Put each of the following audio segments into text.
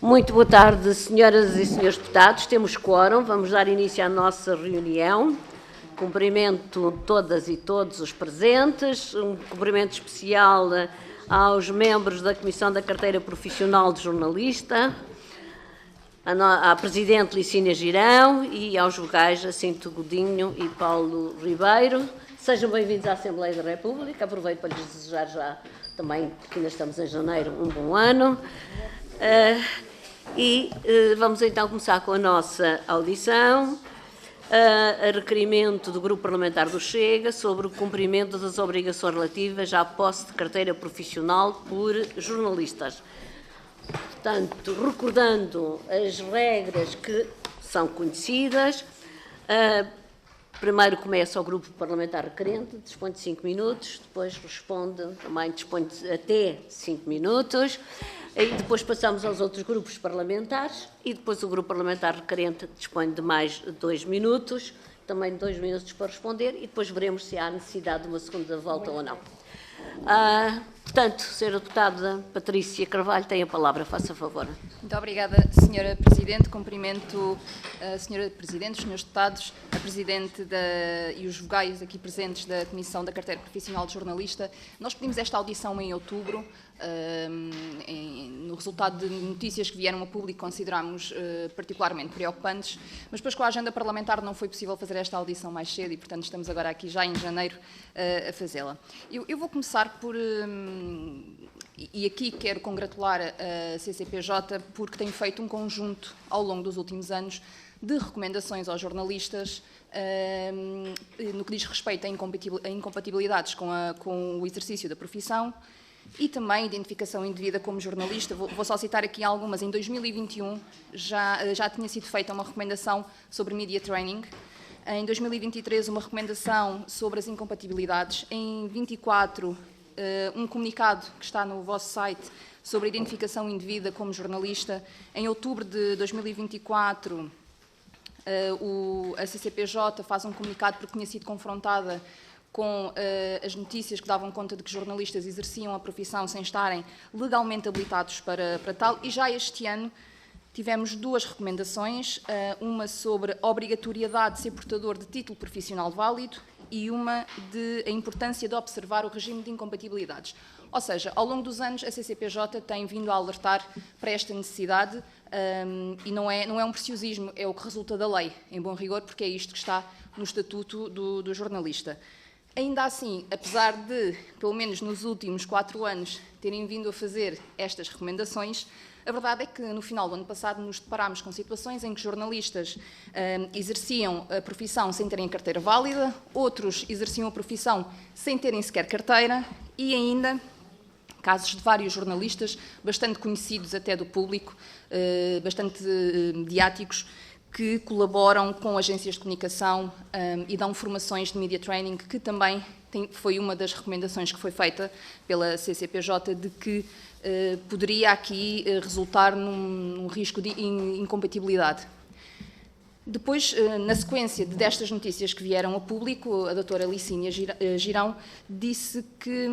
Muito boa tarde, senhoras e senhores deputados. Temos quórum, vamos dar início à nossa reunião. Cumprimento todas e todos os presentes, um cumprimento especial aos membros da Comissão da Carteira Profissional de Jornalista, à Presidente Licínia Girão e aos vogais Jacinto Godinho e Paulo Ribeiro. Sejam bem-vindos à Assembleia da República. Aproveito para lhes desejar já também, que ainda estamos em janeiro, um bom ano. Vamos então começar com a nossa audição, a requerimento do Grupo Parlamentar do Chega sobre o cumprimento das obrigações relativas à posse de carteira profissional por jornalistas. Portanto, recordando as regras que são conhecidas, primeiro começa o Grupo Parlamentar requerente, dispõe de 5 minutos, depois responde, também dispõe de até 5 minutos, e depois passamos aos outros grupos parlamentares, e depois o Grupo Parlamentar requerente dispõe de mais 2 minutos, também 2 minutos para responder, e depois veremos se há necessidade de uma segunda volta ou não. Portanto, Sra. Deputada Patrícia Carvalho tem a palavra, faça favor. Muito obrigada, Sra. Presidente. Cumprimento a Sra. Presidente, os Srs. Deputados, a Presidente e os vogais aqui presentes da Comissão da Carteira Profissional de Jornalista. Nós pedimos esta audição em outubro. No resultado de notícias que vieram a público, considerámos particularmente preocupantes, mas depois com a agenda parlamentar não foi possível fazer esta audição mais cedo e, portanto, estamos agora aqui já em janeiro a fazê-la. Eu vou começar por... E aqui quero congratular a CCPJ porque tem feito um conjunto, ao longo dos últimos anos, de recomendações aos jornalistas no que diz respeito a incompatibilidades com o exercício da profissão e também identificação indevida como jornalista. Vou só citar aqui algumas. Em 2021 já tinha sido feita uma recomendação sobre media training. Em 2023 uma recomendação sobre as incompatibilidades. Em 24 um comunicado que está no vosso site sobre a identificação indevida como jornalista. Em outubro de 2024 a CCPJ faz um comunicado porque tinha sido confrontada com as notícias que davam conta de que jornalistas exerciam a profissão sem estarem legalmente habilitados para tal. E já este ano tivemos 2 recomendações, uma sobre a obrigatoriedade de ser portador de título profissional válido e uma de a importância de observar o regime de incompatibilidades. Ou seja, ao longo dos anos a CCPJ tem vindo a alertar para esta necessidade e não é um preciosismo, é o que resulta da lei, em bom rigor, porque é isto que está no Estatuto do Jornalista. Ainda assim, apesar de, pelo menos nos últimos 4 anos, terem vindo a fazer estas recomendações, a verdade é que no final do ano passado nos deparámos com situações em que jornalistas exerciam a profissão sem terem carteira válida, outros exerciam a profissão sem terem sequer carteira e ainda casos de vários jornalistas, bastante conhecidos até do público, bastante mediáticos, que colaboram com agências de comunicação e dão formações de media training, que também foi uma das recomendações que foi feita pela CCPJ de que poderia aqui resultar num risco de incompatibilidade. Depois, na sequência destas notícias que vieram a público, a doutora Licínia Girão disse que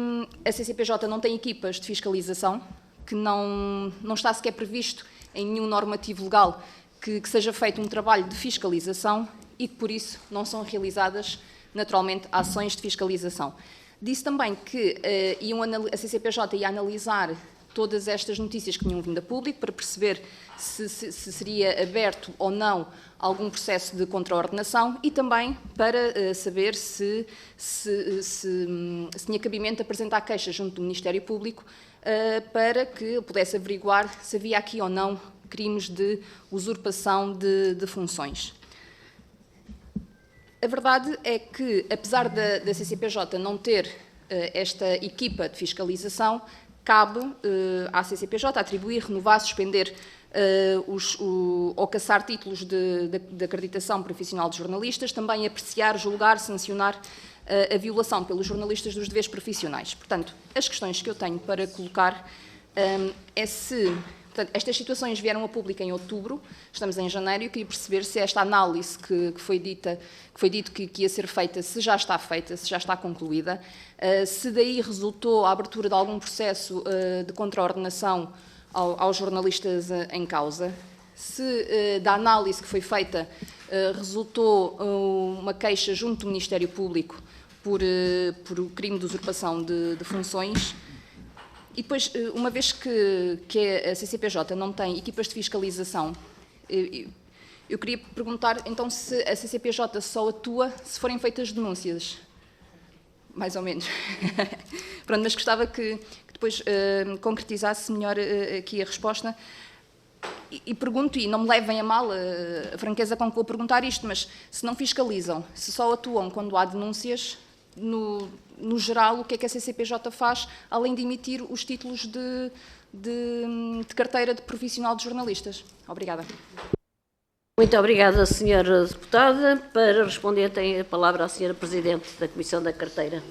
a CCPJ não tem equipas de fiscalização, que não está sequer previsto em nenhum normativo legal que seja feito um trabalho de fiscalização e que, por isso, não são realizadas, naturalmente, ações de fiscalização. Disse também que a CCPJ ia analisar todas estas notícias que tinham vindo a público para perceber se seria aberto ou não algum processo de contraordenação e também para saber se tinha cabimento apresentar queixa junto do Ministério Público para que pudesse averiguar se havia aqui ou não crimes de usurpação de funções. A verdade é que, apesar da CCPJ não ter esta equipa de fiscalização, cabe à CCPJ atribuir, renovar, suspender ou cassar títulos de acreditação profissional de jornalistas, também apreciar, julgar, sancionar a violação pelos jornalistas dos deveres profissionais. Portanto, as questões que eu tenho para colocar é se... Portanto, estas situações vieram a público em outubro, estamos em janeiro, e eu queria perceber se esta análise que foi dito que ia ser feita, se já está feita, se já está concluída, se daí resultou a abertura de algum processo de contraordenação aos jornalistas em causa. Se da análise que foi feita resultou uma queixa junto do Ministério Público por o crime de usurpação de funções, e depois, uma vez que a CCPJ não tem equipas de fiscalização, eu queria perguntar, então, se a CCPJ só atua se forem feitas denúncias. Mais ou menos. Pronto, mas gostava que depois concretizasse melhor aqui a resposta. E pergunto, e não me levem a mal a franqueza com que vou perguntar isto, mas se não fiscalizam, se só atuam quando há denúncias, no geral, o que é que a CCPJ faz, além de emitir os títulos de carteira de profissional de jornalistas? Obrigada. Muito obrigada, Sra. Deputada. Para responder, tem a palavra a Sra. Presidente da Comissão da Carteira.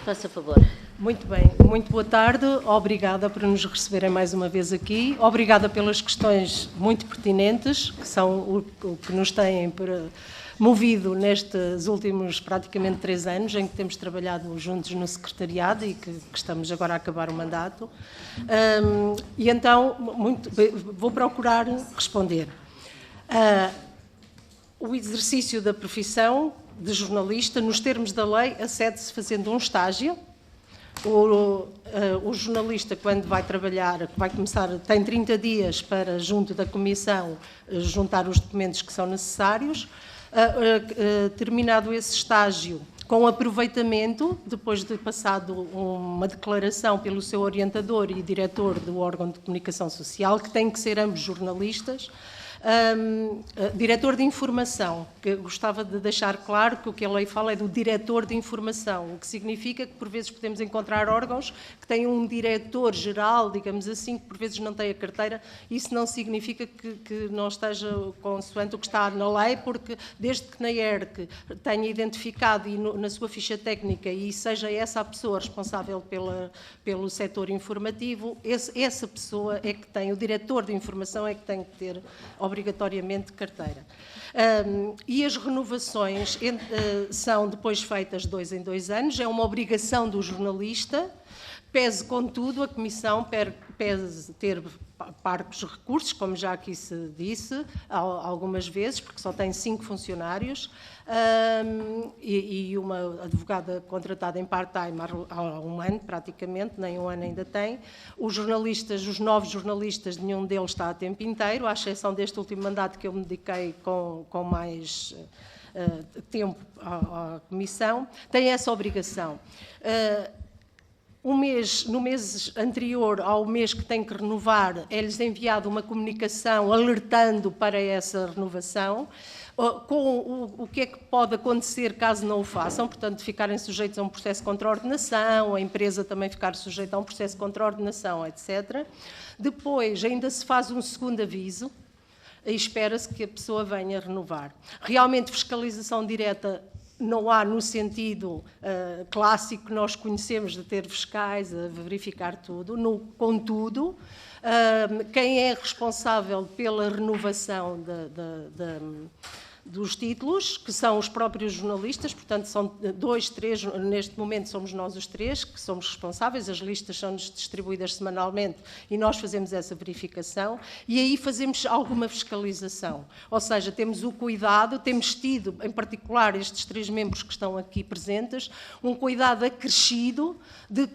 Faça favor. Muito bem, muito boa tarde. Obrigada por nos receberem mais uma vez aqui. Obrigada pelas questões muito pertinentes, que são o que nos têm movido nestes últimos praticamente 3 anos, em que temos trabalhado juntos no secretariado e que estamos agora a acabar o mandato. E então, vou procurar responder. O exercício da profissão de jornalista, nos termos da lei, acede-se fazendo um estágio. O jornalista, quando vai trabalhar, vai começar, tem 30 dias para, junto da Comissão, juntar os documentos que são necessários. Terminado esse estágio, com aproveitamento, depois de passado uma declaração pelo seu orientador e diretor do órgão de comunicação social, que têm que ser ambos jornalistas, diretor de informação, que gostava de deixar claro que o que a lei fala é do diretor de informação, o que significa que por vezes podemos encontrar órgãos que têm um diretor geral, digamos assim, que por vezes não tem a carteira. Isso não significa que não esteja consoante o que está na lei, porque desde que na ERC tenha identificado e na sua ficha técnica e seja essa a pessoa responsável pelo setor informativo, essa pessoa é que tem, o diretor de informação é que tem que ter obrigatoriamente carteira. E as renovações são depois feitas 2 em 2 anos, é uma obrigação do jornalista, pese, contudo, a Comissão pese ter parcos recursos, como já aqui se disse algumas vezes, porque só tem 5 funcionários e uma advogada contratada em part-time há 1 ano, praticamente, nem 1 ano ainda tem. Os jornalistas, os novos jornalistas, nenhum deles está a tempo inteiro, à exceção deste último mandato que eu me dediquei com mais tempo à Comissão, tem essa obrigação. No mês anterior ao mês que tem que renovar, é-lhes enviada uma comunicação alertando para essa renovação, com o que é que pode acontecer caso não o façam, portanto, ficarem sujeitos a um processo de contraordenação, a empresa também ficar sujeita a um processo de contraordenação, etc. Depois, ainda se faz um segundo aviso e espera-se que a pessoa venha renovar. Realmente, fiscalização direta não há no sentido clássico que nós conhecemos de ter fiscais a verificar tudo. Contudo, quem é responsável pela renovação dos títulos, que são os próprios jornalistas, portanto são 2, 3, neste momento somos nós os 3 que somos responsáveis, as listas são-nos distribuídas semanalmente e nós fazemos essa verificação e aí fazemos alguma fiscalização, ou seja, temos o cuidado, temos tido, em particular estes 3 membros que estão aqui presentes, um cuidado acrescido de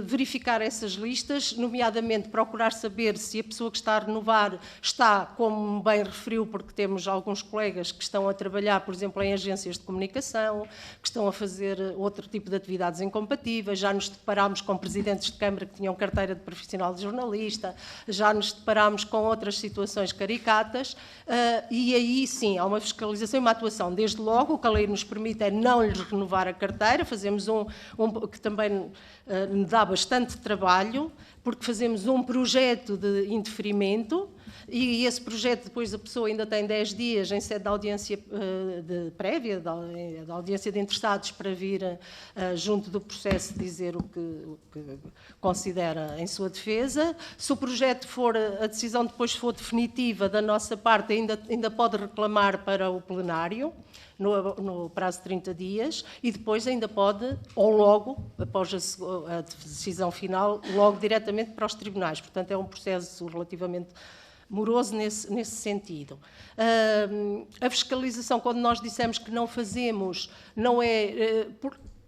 verificar essas listas, nomeadamente procurar saber se a pessoa que está a renovar está, como bem referiu, porque temos alguns colegas que estão a trabalhar, por exemplo, em agências de comunicação, que estão a fazer outro tipo de atividades incompatíveis, já nos deparámos com presidentes de Câmara que tinham carteira de profissional de jornalista, já nos deparámos com outras situações caricatas, e aí sim, há uma fiscalização e uma atuação. Desde logo, o que a lei nos permite é não lhes renovar a carteira, fazemos que também me dá bastante trabalho, porque fazemos um projeto de indeferimento e esse projeto depois a pessoa ainda tem 10 dias em sede de audiência prévia, da audiência de interessados, para vir junto do processo dizer o que considera em sua defesa. Se o projeto for, a decisão depois for definitiva da nossa parte, ainda pode reclamar para o plenário, no prazo de 30 dias, e depois ainda pode, ou logo, após a decisão final, logo diretamente para os tribunais. Portanto, é um processo relativamente moroso nesse sentido. A fiscalização, quando nós dissemos que não fazemos, não é...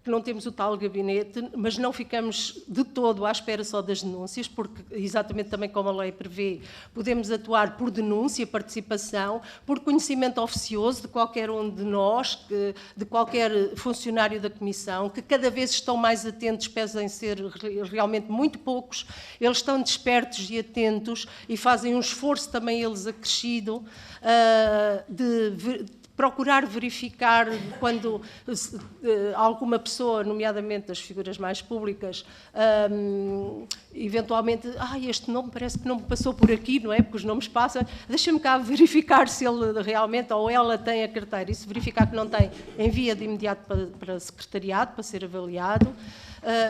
que não temos o tal gabinete, mas não ficamos de todo à espera só das denúncias, porque, exatamente também como a lei prevê, podemos atuar por denúncia, participação, por conhecimento oficioso de qualquer um de nós, de qualquer funcionário da Comissão, que cada vez estão mais atentos, pese em ser realmente muito poucos, eles estão despertos e atentos e fazem um esforço também eles acrescido de procurar verificar quando alguma pessoa, nomeadamente das figuras mais públicas, eventualmente, este nome parece que não me passou por aqui, não é? Porque os nomes passam, deixa-me cá verificar se ele realmente ou ela tem a carteira, e se verificar que não tem, envia de imediato para o secretariado, para ser avaliado,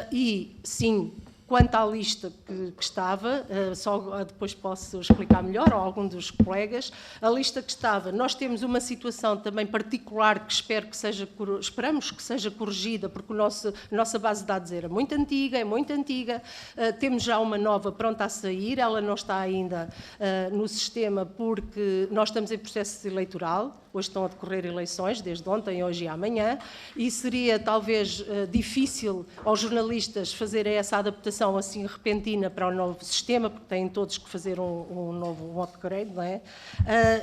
e sim, quanto à lista que estava, só depois posso explicar melhor, ou algum dos colegas, a lista que estava, nós temos uma situação também particular que esperamos que seja corrigida, porque a nossa base de dados era muito antiga, temos já uma nova pronta a sair, ela não está ainda no sistema porque nós estamos em processo eleitoral, hoje estão a decorrer eleições, desde ontem, hoje e amanhã, e seria talvez difícil aos jornalistas fazerem essa adaptação assim repentina para o novo sistema, porque têm todos que fazer um novo upgrade, não é?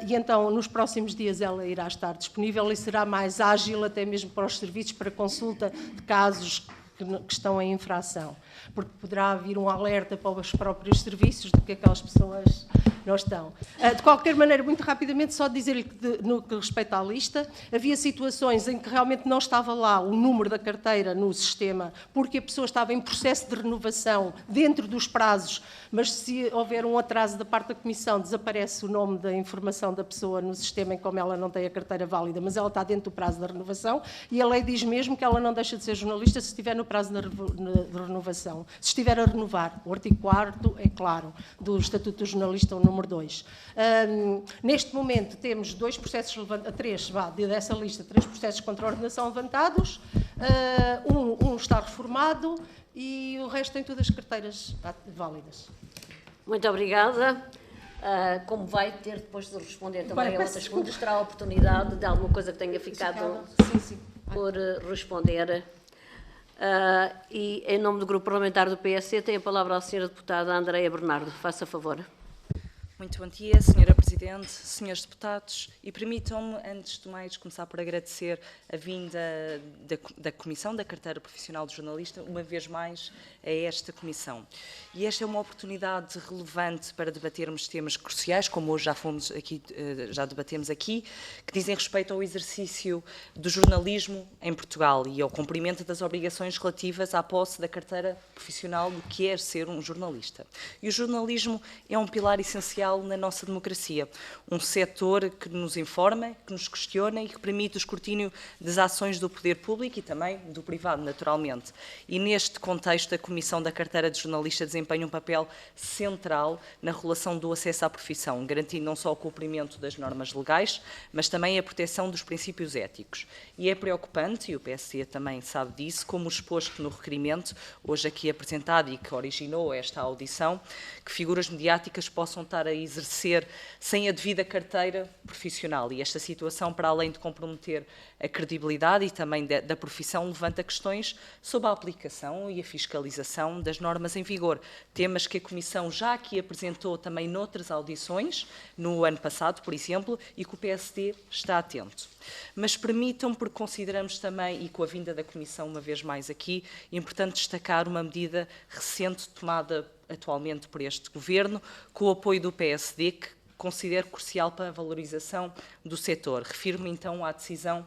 E então, nos próximos dias ela irá estar disponível e será mais ágil até mesmo para os serviços, para consulta de casos que estão em infração, porque poderá haver um alerta para os próprios serviços de que aquelas pessoas não estão. De qualquer maneira, muito rapidamente, só dizer-lhe que, no que respeita à lista, havia situações em que realmente não estava lá o número da carteira no sistema, porque a pessoa estava em processo de renovação dentro dos prazos, mas se houver um atraso da parte da Comissão, desaparece o nome da informação da pessoa no sistema, em como ela não tem a carteira válida, mas ela está dentro do prazo da renovação, e a lei diz mesmo que ela não deixa de ser jornalista se estiver no prazo de renovação. Se estiver a renovar, o artigo 4º, é claro, do Estatuto do Jornalista, o número 2. Neste momento temos dessa lista, 3 processos contra a ordenação levantados, um está reformado e o resto tem todas as carteiras válidas. Muito obrigada. Como vai ter depois de responder também a outras perguntas, terá a oportunidade de alguma coisa que tenha ficado por responder. E em nome do Grupo Parlamentar do PSD tem a palavra a Sra. Deputada Andreia Bernardo. Faça favor. Muito bom dia, Sra. Presidente, Srs. Deputados, e permitam-me, antes de mais, começar por agradecer a vinda da Comissão da Carteira Profissional de Jornalista, uma vez mais, a esta Comissão. E esta é uma oportunidade relevante para debatermos temas cruciais, como hoje já debatemos aqui, que dizem respeito ao exercício do jornalismo em Portugal e ao cumprimento das obrigações relativas à posse da carteira profissional do que é ser um jornalista. E o jornalismo é um pilar essencial na nossa democracia, um setor que nos informa, que nos questiona e que permite o escrutínio das ações do poder público e também do privado, naturalmente. E neste contexto, a Comissão da Carteira de Jornalista desempenha um papel central na regulação do acesso à profissão, garantindo não só o cumprimento das normas legais, mas também a proteção dos princípios éticos. E é preocupante, e o PSD também sabe disso, como exposto no requerimento, hoje aqui apresentado e que originou esta audição, que figuras mediáticas possam estar a exercer sem a devida carteira profissional. E esta situação, para além de comprometer a credibilidade e também da profissão, levanta questões sobre a aplicação e a fiscalização das normas em vigor. Temas que a Comissão já aqui apresentou também noutras audições, no ano passado, por exemplo, e que o PSD está atento. Mas permitam-me, porque consideramos também, e com a vinda da Comissão uma vez mais aqui, importante destacar uma medida recente tomada atualmente por este Governo, com o apoio do PSD, que considero crucial para a valorização do setor. Refiro-me então à decisão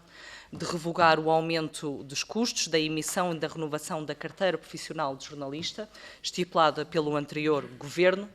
de revogar o aumento dos custos da emissão e da renovação da carteira profissional de jornalista, estipulada pelo anterior Governo,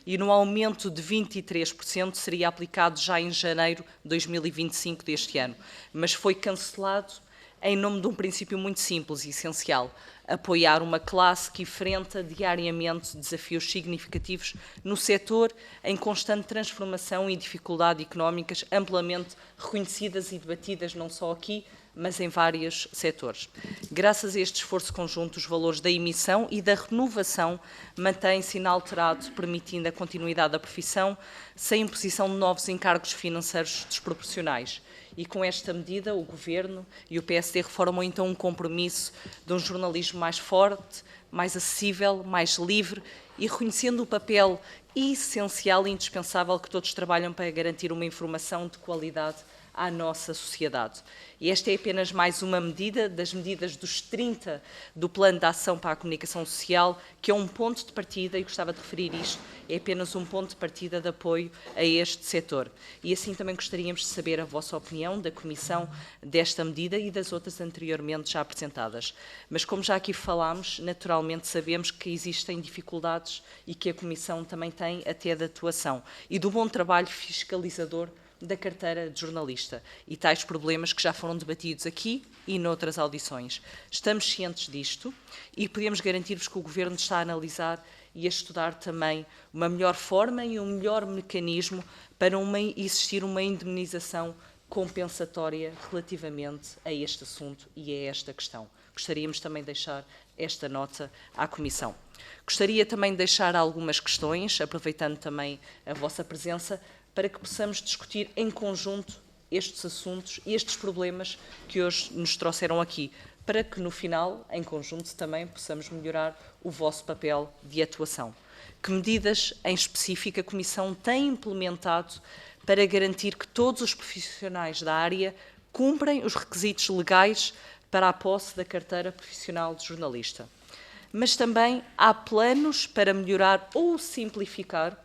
e no aumento de 23% seria aplicado já em janeiro de 2025 deste ano, mas foi cancelado em nome de um princípio muito simples e essencial: apoiar uma classe que enfrenta diariamente desafios significativos no setor em constante transformação e dificuldades económicas amplamente reconhecidas e debatidas não só aqui, mas em vários setores. Graças a este esforço conjunto, os valores da emissão e da renovação mantêm-se inalterados, permitindo a continuidade da profissão, sem imposição de novos encargos financeiros desproporcionais. E com esta medida, o Governo e o PSD reformam então um compromisso de um jornalismo mais forte, mais acessível, mais livre e reconhecendo o papel essencial e indispensável que todos trabalham para garantir uma informação de qualidade à nossa sociedade. E esta é apenas mais uma medida das medidas dos 30 do Plano de Ação para a Comunicação Social, que é um ponto de partida, e gostava de referir isto, é apenas um ponto de partida de apoio a este setor. E assim também gostaríamos de saber a vossa opinião da Comissão desta medida e das outras anteriormente já apresentadas. Mas como já aqui falámos, naturalmente sabemos que existem dificuldades e que a Comissão também tem até de atuação e do bom trabalho fiscalizador da carteira de jornalista e tais problemas que já foram debatidos aqui e noutras audições. Estamos cientes disto e podemos garantir-vos que o Governo está a analisar e a estudar também uma melhor forma e um melhor mecanismo para existir uma indemnização compensatória relativamente a este assunto e a esta questão. Gostaríamos também de deixar esta nota à Comissão. Gostaria também de deixar algumas questões, aproveitando também a vossa presença, para que possamos discutir em conjunto estes assuntos e estes problemas que hoje nos trouxeram aqui, para que no final, em conjunto, também possamos melhorar o vosso papel de atuação. Que medidas em específico a Comissão tem implementado para garantir que todos os profissionais da área cumprem os requisitos legais para a posse da carteira profissional de jornalista? Mas também há planos para melhorar ou simplificar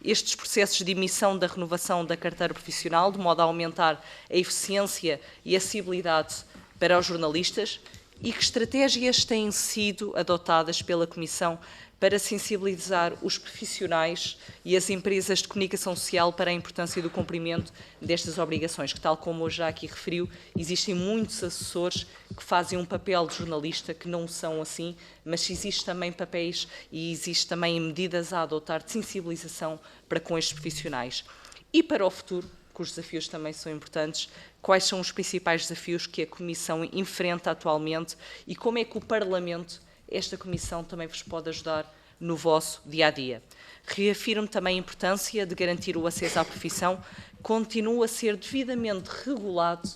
estes processos de emissão da renovação da carteira profissional, de modo a aumentar a eficiência e a acessibilidade para os jornalistas, e que estratégias têm sido adotadas pela Comissão para sensibilizar os profissionais e as empresas de comunicação social para a importância do cumprimento destas obrigações, que, tal como hoje já aqui referiu, existem muitos assessores que fazem um papel de jornalista que não são assim, mas existem também papéis e existem também medidas a adotar de sensibilização para com estes profissionais. E para o futuro, que os desafios também são importantes, quais são os principais desafios que a Comissão enfrenta atualmente e como é que o Parlamento, esta Comissão, também vos pode ajudar no vosso dia-a-dia. Reafirmo também a importância de garantir o acesso à profissão, continua a ser devidamente regulado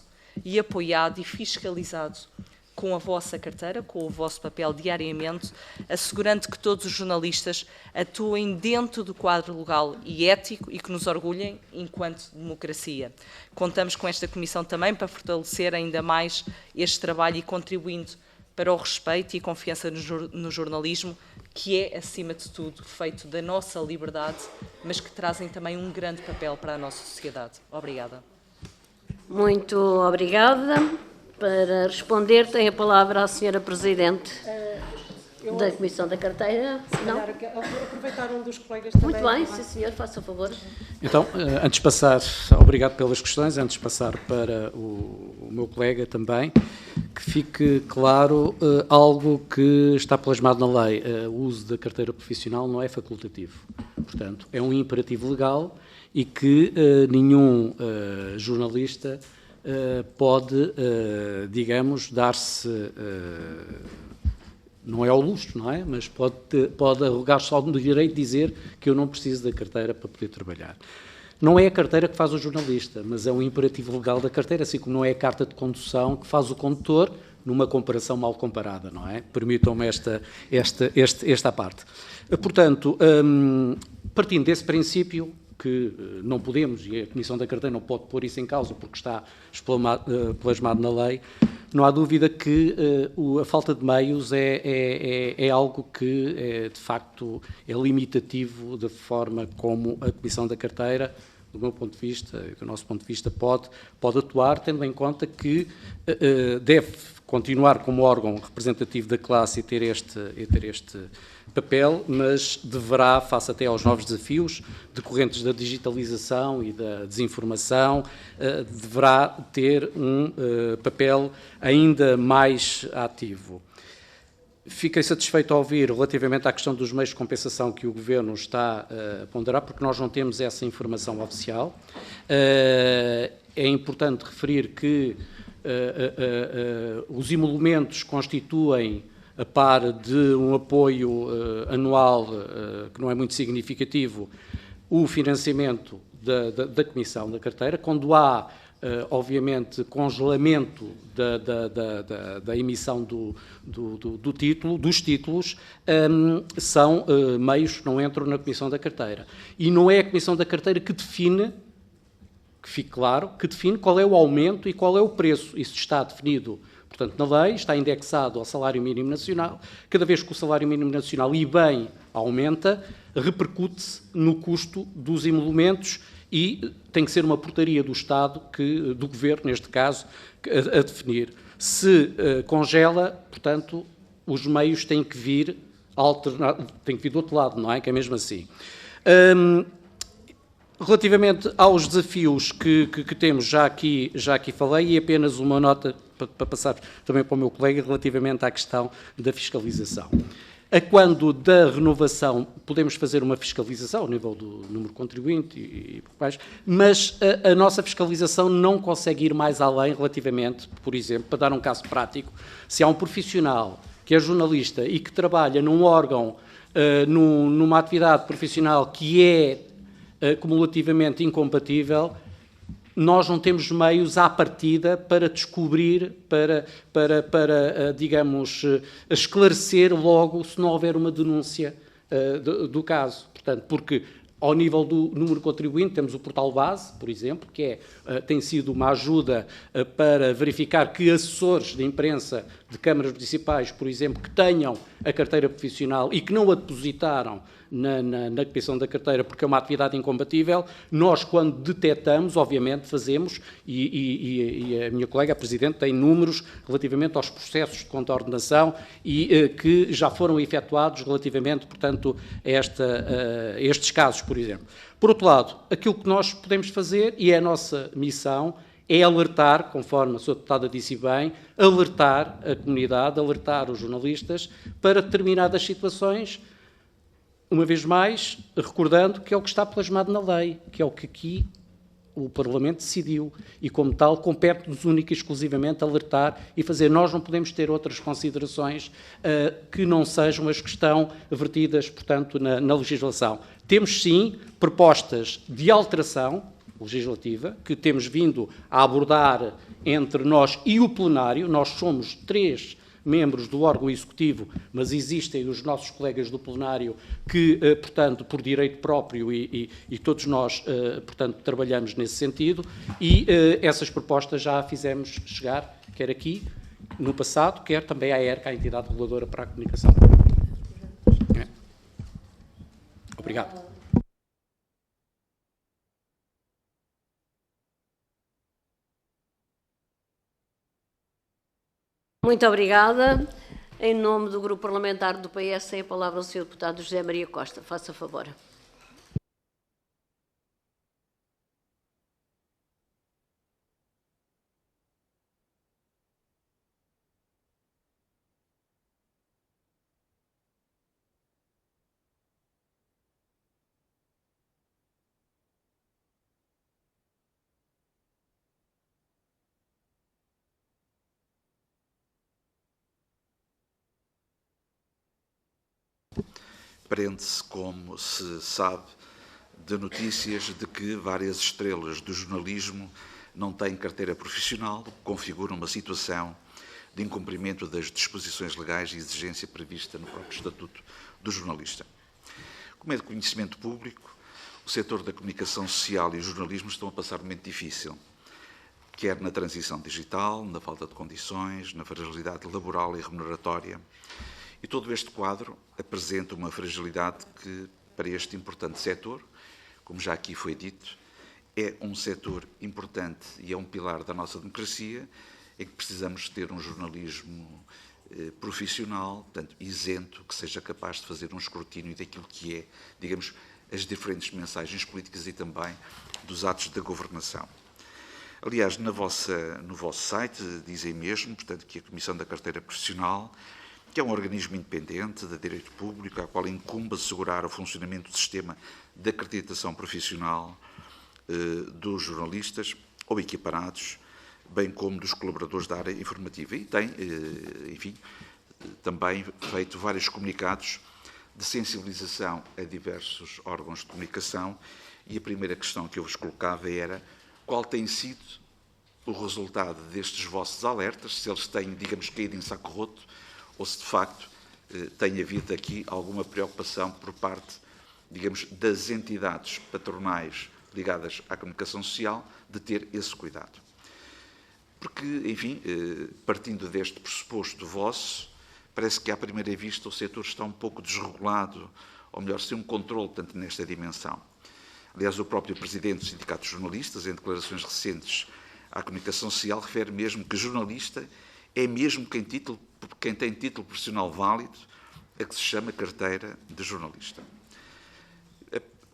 e apoiado e fiscalizado com a vossa carteira, com o vosso papel diariamente, assegurando que todos os jornalistas atuem dentro do quadro legal e ético e que nos orgulhem enquanto democracia. Contamos com esta Comissão também para fortalecer ainda mais este trabalho e contribuindo para o respeito e confiança no jornalismo, que é, acima de tudo, feito da nossa liberdade, mas que trazem também um grande papel para a nossa sociedade. Obrigada. Muito obrigada. Para responder, tem a palavra a Senhora Presidente da Comissão da Carteira. Não? Aproveitar um dos colegas também. Muito bem, sim senhor, faça o favor. Então, antes de passar, obrigado pelas questões, antes de passar para o meu colega também, que fique claro algo que está plasmado na lei. O uso da carteira profissional não é facultativo. Portanto, é um imperativo legal e que nenhum jornalista pode, digamos, dar-se, não é ao luxo, não é? Mas pode arrogar-se só no direito de dizer que eu não preciso da carteira para poder trabalhar. Não é a carteira que faz o jornalista, mas é um imperativo legal da carteira, assim como não é a carta de condução que faz o condutor, numa comparação mal comparada, não é? Permitam-me esta parte. Portanto, partindo desse princípio, que não podemos, e a Comissão da Carteira não pode pôr isso em causa porque está plasmado na lei, não há dúvida que a falta de meios é algo que, de facto, é limitativo da forma como a Comissão da Carteira do meu ponto de vista e do nosso ponto de vista, pode atuar, tendo em conta que deve continuar como órgão representativo da classe e ter este papel, mas deverá, face até aos novos desafios decorrentes da digitalização e da desinformação, deverá ter um papel ainda mais ativo. Fiquei satisfeito ao ouvir relativamente à questão dos meios de compensação que o Governo está a ponderar, porque nós não temos essa informação oficial. É importante referir que os emolumentos constituem, a par de um apoio anual que não é muito significativo, o financiamento da Comissão da Carteira. Quando há, obviamente, congelamento da emissão dos títulos, são meios que não entram na Comissão da Carteira. E não é a Comissão da Carteira que define, que fique claro, que define qual é o aumento e qual é o preço. Isso está definido, portanto, na lei, está indexado ao salário mínimo nacional. Cada vez que o salário mínimo nacional, e bem, aumenta, repercute-se no custo dos emolumentos e tem que ser uma portaria do Estado, do Governo, neste caso, a definir. Se congela, portanto, os meios têm que vir do outro lado, não é? Que é mesmo assim. Relativamente aos desafios que temos, já aqui falei, e apenas uma nota para passar também para o meu colega relativamente à questão da fiscalização. A quando da renovação podemos fazer uma fiscalização ao nível do número de contribuinte e mais, mas a nossa fiscalização não consegue ir mais além relativamente, por exemplo, para dar um caso prático, se há um profissional que é jornalista e que trabalha num órgão, numa atividade profissional que é cumulativamente incompatível, nós não temos meios à partida para descobrir, digamos, esclarecer logo se não houver uma denúncia do caso. Portanto, porque ao nível do número de contribuinte temos o portal base, por exemplo, que tem sido uma ajuda para verificar que assessores de imprensa de câmaras municipais, por exemplo, que tenham a carteira profissional e que não a depositaram na Comissão da Carteira, porque é uma atividade incompatível, nós, quando detectamos, obviamente, fazemos, e a minha colega, a Presidente, tem números relativamente aos processos de contraordenação e que já foram efetuados relativamente, portanto, a estes casos, por exemplo. Por outro lado, aquilo que nós podemos fazer, e é a nossa missão, é alertar, conforme a sua deputada disse bem, alertar a comunidade, alertar os jornalistas para determinadas situações, uma vez mais, recordando que é o que está plasmado na lei, que é o que aqui o Parlamento decidiu e, como tal, compete-nos única e exclusivamente alertar e fazer. Nós não podemos ter outras considerações que não sejam as que estão vertidas, portanto, na legislação. Temos, sim, propostas de alteração legislativa que temos vindo a abordar entre nós e o plenário. Nós somos 3 membros do órgão executivo, mas existem os nossos colegas do plenário que, portanto, por direito próprio e todos nós, portanto, trabalhamos nesse sentido e essas propostas já a fizemos chegar, quer aqui, no passado, quer também à ERC, a entidade reguladora para a comunicação. Obrigado. Muito obrigada. Em nome do Grupo Parlamentar do PS, tem a palavra o Sr. Deputado José Maria Costa. Faça favor. Prende-se, como se sabe, de notícias de que várias estrelas do jornalismo não têm carteira profissional, o que configura uma situação de incumprimento das disposições legais e exigência prevista no próprio Estatuto do Jornalista. Como é de conhecimento público, o setor da comunicação social e o jornalismo estão a passar um momento difícil, quer na transição digital, na falta de condições, na fragilidade laboral e remuneratória. E todo este quadro apresenta uma fragilidade que, para este importante setor, como já aqui foi dito, é um setor importante e é um pilar da nossa democracia, em que precisamos ter um jornalismo profissional, portanto, isento, que seja capaz de fazer um escrutínio daquilo que é, digamos, as diferentes mensagens políticas e também dos atos da governação. Aliás, no vosso site dizem mesmo, portanto, que a Comissão da Carteira Profissional, que é um organismo independente de direito público, à qual incumbe assegurar o funcionamento do sistema de acreditação profissional dos jornalistas ou equiparados, bem como dos colaboradores da área informativa. E tem, enfim, também feito vários comunicados de sensibilização a diversos órgãos de comunicação, e a primeira questão que eu vos colocava era qual tem sido o resultado destes vossos alertas, se eles têm, digamos, caído em saco roto, ou se de facto tem havido aqui alguma preocupação por parte, digamos, das entidades patronais ligadas à comunicação social de ter esse cuidado. Porque, enfim, partindo deste pressuposto vosso, parece que à primeira vista o setor está um pouco desregulado, ou melhor, sem um controle, tanto nesta dimensão. Aliás, o próprio presidente do Sindicato de Jornalistas, em declarações recentes à comunicação social, refere mesmo que jornalista é mesmo quem tem título profissional válido, a que se chama carteira de jornalista.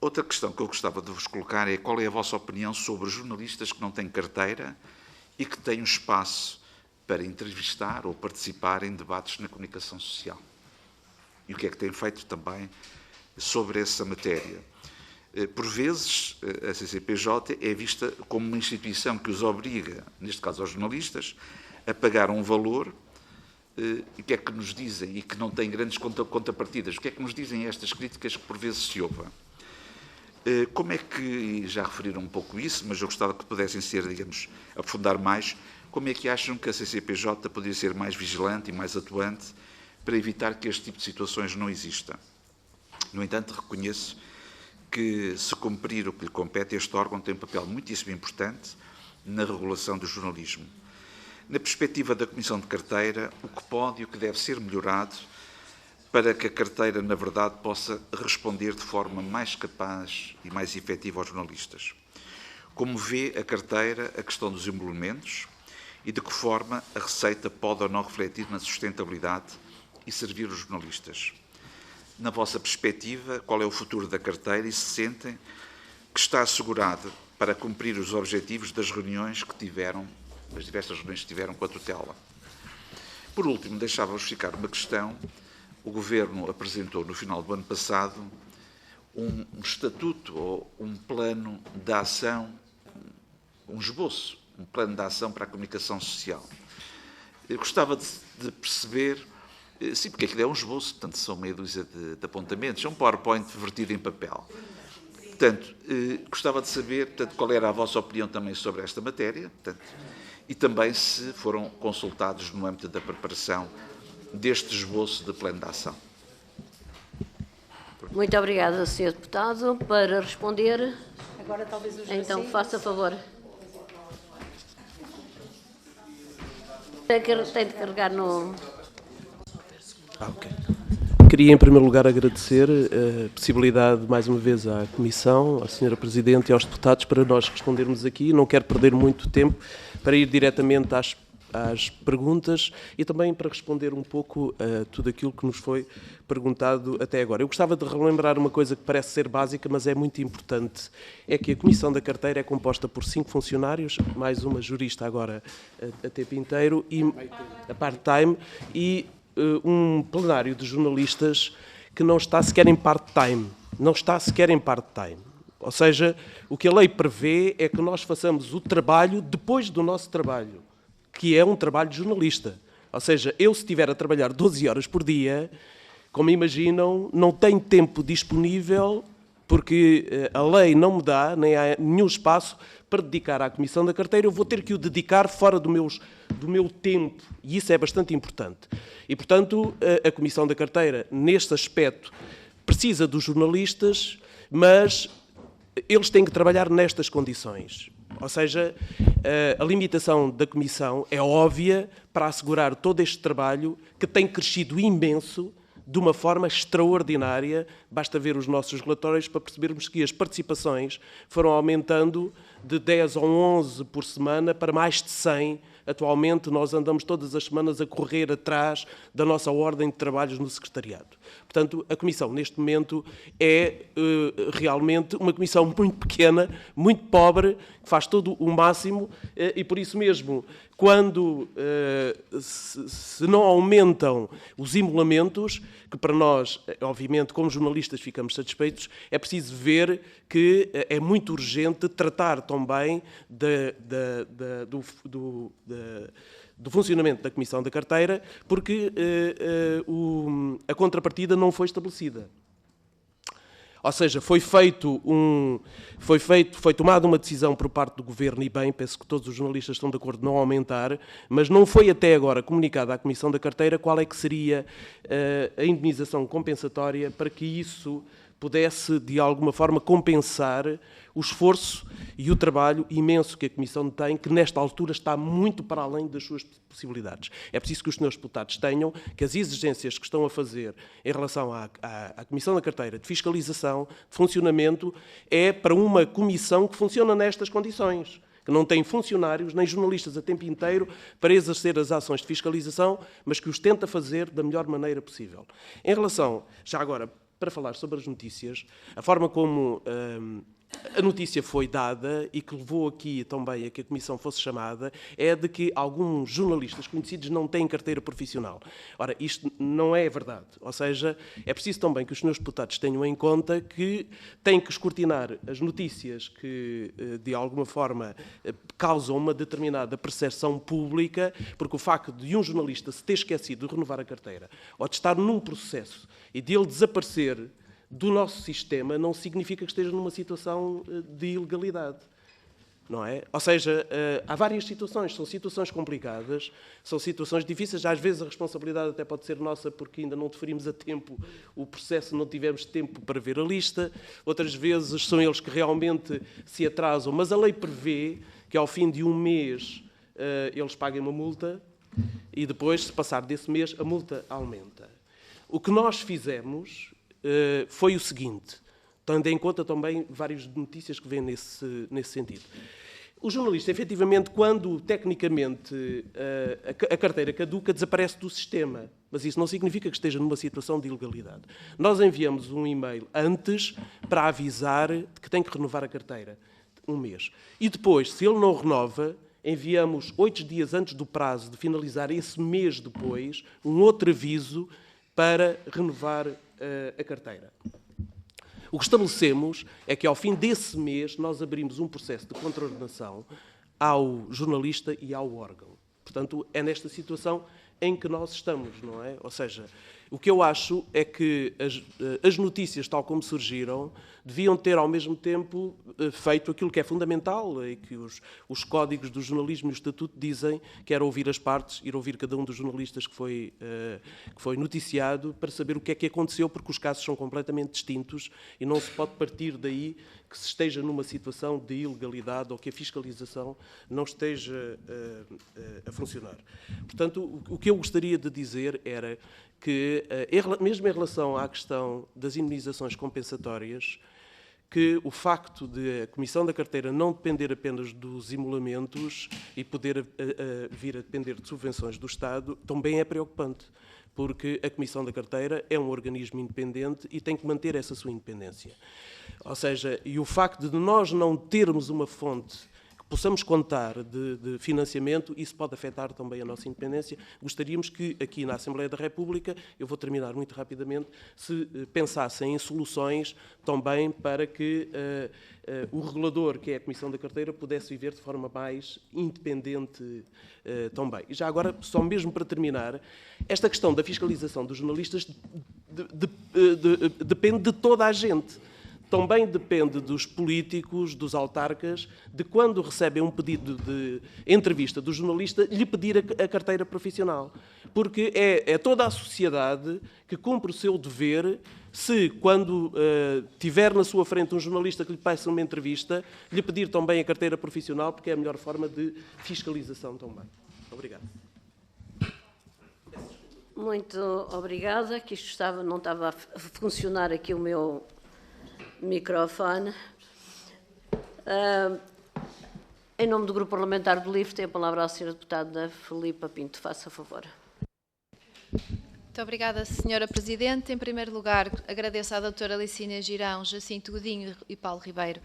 Outra questão que eu gostava de vos colocar é qual é a vossa opinião sobre jornalistas que não têm carteira e que têm um espaço para entrevistar ou participar em debates na comunicação social. E o que é que têm feito também sobre essa matéria? Por vezes, a CCPJ é vista como uma instituição que os obriga, neste caso aos jornalistas, a pagar um valor. E o que é que nos dizem, e que não tem grandes contrapartidas, o que é que nos dizem estas críticas que por vezes se ouvem? Como é que, já referiram um pouco isso, mas eu gostava que pudessem ser, digamos, aprofundar mais, como é que acham que a CCPJ poderia ser mais vigilante e mais atuante para evitar que este tipo de situações não exista? No entanto, reconheço que, se cumprir o que lhe compete, este órgão tem um papel muitíssimo importante na regulação do jornalismo. Na perspectiva da Comissão de Carteira, o que pode e o que deve ser melhorado para que a carteira, na verdade, possa responder de forma mais capaz e mais efetiva aos jornalistas. Como vê a carteira a questão dos emolumentos e de que forma a receita pode ou não refletir na sustentabilidade e servir os jornalistas. Na vossa perspectiva, qual é o futuro da carteira e se sentem que está assegurada para cumprir os objetivos das reuniões que tiveram, das diversas reuniões que tiveram com a tutela? Por último, deixava-vos ficar uma questão. O Governo apresentou no final do ano passado um estatuto ou um plano de ação, um esboço, um plano de ação para a comunicação social. Eu gostava de perceber, sim, porque aquilo é um esboço, portanto são meia dúzia de apontamentos, é um PowerPoint vertido em papel. Portanto, gostava de saber, portanto, qual era a vossa opinião também sobre esta matéria, portanto, e também se foram consultados no âmbito da preparação deste esboço de plano de ação. Muito obrigada, Sr. Deputado. Para responder, Agora talvez o então Jacinto. faça favor. Tem de carregar no... Ok. Queria, em primeiro lugar, agradecer a possibilidade, mais uma vez, à Comissão, à Sra. Presidente e aos deputados para nós respondermos aqui. Não quero perder muito tempo para ir diretamente às perguntas e também para responder um pouco a tudo aquilo que nos foi perguntado até agora. Eu gostava de relembrar uma coisa que parece ser básica, mas é muito importante. É que a Comissão da Carteira é composta por 5 funcionários, mais uma jurista agora a tempo inteiro, e a part-time, e um plenário de jornalistas que não está sequer em part-time. Não está sequer em part-time. Ou seja, o que a lei prevê é que nós façamos o trabalho depois do nosso trabalho, que é um trabalho de jornalista. Ou seja, eu, se estiver a trabalhar 12 horas por dia, como imaginam, não tenho tempo disponível, porque a lei não me dá, nem há nenhum espaço para dedicar à Comissão da Carteira. Eu vou ter que o dedicar fora do meu tempo, e isso é bastante importante. E, portanto, a Comissão da Carteira, neste aspecto, precisa dos jornalistas, mas eles têm que trabalhar nestas condições. Ou seja, a limitação da Comissão é óbvia para assegurar todo este trabalho que tem crescido imenso de uma forma extraordinária. Basta ver os nossos relatórios para percebermos que as participações foram aumentando de 10 ou 11 por semana para mais de 100. Atualmente, nós andamos todas as semanas a correr atrás da nossa ordem de trabalhos no secretariado. Portanto, a Comissão, neste momento, é realmente uma comissão muito pequena, muito pobre, que faz todo o máximo e, por isso mesmo, quando se não aumentam os emolamentos, que para nós, obviamente, como jornalistas, ficamos satisfeitos, é preciso ver que é muito urgente tratar também do funcionamento da Comissão da Carteira, porque a contrapartida não foi estabelecida. Ou seja, foi tomada uma decisão por parte do Governo, e bem, penso que todos os jornalistas estão de acordo, não aumentar, mas não foi até agora comunicada à Comissão da Carteira qual é que seria a indemnização compensatória para que isso pudesse, de alguma forma, compensar o esforço e o trabalho imenso que a Comissão tem, que nesta altura está muito para além das suas possibilidades. É preciso que os senhores deputados tenham que as exigências que estão a fazer em relação à Comissão da Carteira de Fiscalização, de funcionamento, é para uma comissão que funciona nestas condições, que não tem funcionários nem jornalistas a tempo inteiro para exercer as ações de fiscalização, mas que os tenta fazer da melhor maneira possível. Em relação, já agora, para falar sobre as notícias, a forma como a notícia foi dada e que levou aqui também a que a Comissão fosse chamada é de que alguns jornalistas conhecidos não têm carteira profissional. Ora, isto não é verdade. Ou seja, é preciso também que os senhores deputados tenham em conta que têm que escrutinar as notícias que, de alguma forma, causam uma determinada percepção pública, porque o facto de um jornalista se ter esquecido de renovar a carteira ou de estar num processo e de ele desaparecer do nosso sistema não significa que esteja numa situação de ilegalidade, não é? Ou seja, há várias situações, são situações complicadas, são situações difíceis, às vezes a responsabilidade até pode ser nossa porque ainda não deferimos a tempo o processo, não tivemos tempo para ver a lista, outras vezes são eles que realmente se atrasam, mas a lei prevê que ao fim de um mês eles paguem uma multa e depois, se passar desse mês, a multa aumenta. O que nós fizemos foi o seguinte, tendo em conta também várias notícias que vêm nesse sentido. O jornalista, efetivamente, quando tecnicamente a carteira caduca, desaparece do sistema, mas isso não significa que esteja numa situação de ilegalidade. Nós enviamos um e-mail antes para avisar de que tem que renovar a carteira, um mês. E depois, se ele não renova, enviamos 8 dias antes do prazo de finalizar esse mês depois, um outro aviso para renovar a carteira. O que estabelecemos é que, ao fim desse mês, nós abrimos um processo de contraordenação ao jornalista e ao órgão. Portanto, é nesta situação em que nós estamos, não é? Ou seja, o que eu acho é que as notícias, tal como surgiram, deviam ter, ao mesmo tempo, feito aquilo que é fundamental e que os códigos do jornalismo e o estatuto dizem, que era ouvir as partes, ir ouvir cada um dos jornalistas que foi noticiado para saber o que é que aconteceu, porque os casos são completamente distintos e não se pode partir daí que se esteja numa situação de ilegalidade ou que a fiscalização não esteja a funcionar. Portanto, o que eu gostaria de dizer era que, mesmo em relação à questão das indemnizações compensatórias, que o facto de a Comissão da Carteira não depender apenas dos emolamentos e poder vir a depender de subvenções do Estado, também é preocupante, porque a Comissão da Carteira é um organismo independente e tem que manter essa sua independência. Ou seja, e o facto de nós não termos uma fonte que possamos contar de financiamento, isso pode afetar também a nossa independência. Gostaríamos que aqui na Assembleia da República, eu vou terminar muito rapidamente, se pensassem em soluções também para que o regulador, que é a Comissão da Carteira, pudesse viver de forma mais independente também. E já agora, só mesmo para terminar, esta questão da fiscalização dos jornalistas depende de toda a gente. Também depende dos políticos, dos autarcas, de quando recebem um pedido de entrevista do jornalista, lhe pedir a carteira profissional. Porque é toda a sociedade que cumpre o seu dever se, quando tiver na sua frente um jornalista que lhe peça uma entrevista, lhe pedir também a carteira profissional, porque é a melhor forma de fiscalização também. Obrigado. Muito obrigada, que isto não estava a funcionar aqui o meu microfone. Em nome do Grupo Parlamentar do LIVRE, tem a palavra a Sra. Deputada Filipa Pinto. Faça favor. Muito obrigada, Sra. Presidente. Em primeiro lugar, agradeço à doutora Licínia Girão, Jacinto Godinho e Paulo Ribeiro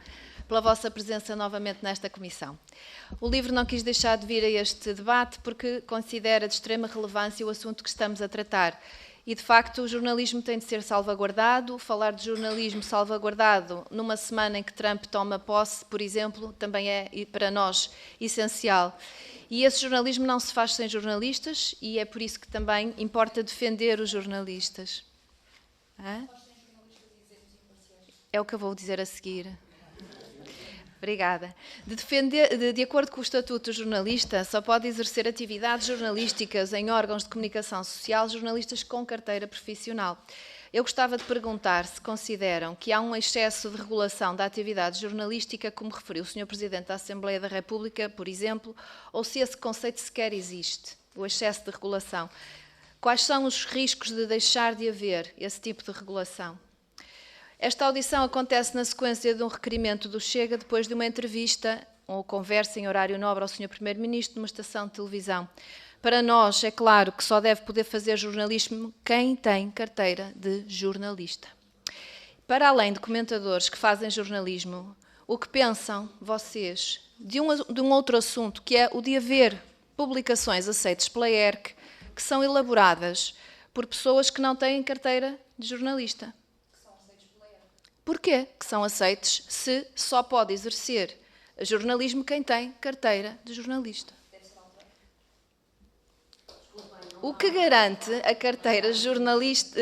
pela vossa presença novamente nesta comissão. O LIVRE não quis deixar de vir a este debate porque considera de extrema relevância o assunto que estamos a tratar. E, de facto, o jornalismo tem de ser salvaguardado. Falar de jornalismo salvaguardado numa semana em que Trump toma posse, por exemplo, também é, para nós, essencial. E esse jornalismo não se faz sem jornalistas e é por isso que também importa defender os jornalistas. É o que eu vou dizer a seguir. Obrigada. De acordo com o Estatuto do Jornalista, só pode exercer atividades jornalísticas em órgãos de comunicação social jornalistas com carteira profissional. Eu gostava de perguntar se consideram que há um excesso de regulação da atividade jornalística, como referiu o Sr. Presidente da Assembleia da República, por exemplo, ou se esse conceito sequer existe, o excesso de regulação. Quais são os riscos de deixar de haver esse tipo de regulação? Esta audição acontece na sequência de um requerimento do Chega depois de uma entrevista ou conversa em horário nobre ao Sr. Primeiro-Ministro numa estação de televisão. Para nós, é claro que só deve poder fazer jornalismo quem tem carteira de jornalista. Para além de comentadores que fazem jornalismo, o que pensam vocês de um outro assunto, que é o de haver publicações aceitas pela ERC que são elaboradas por pessoas que não têm carteira de jornalista? Porquê que são aceites se só pode exercer jornalismo quem tem carteira de jornalista? O que garante a carteira jornalista,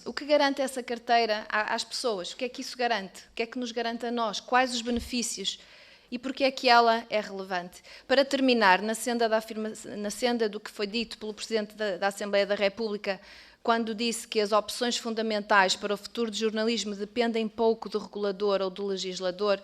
o que garante essa carteira às pessoas? O que é que isso garante? O que é que nos garante a nós? Quais os benefícios? E porquê é que ela é relevante? Para terminar, na senda do que foi dito pelo Presidente da Assembleia da República, quando disse que as opções fundamentais para o futuro do jornalismo dependem pouco do regulador ou do legislador,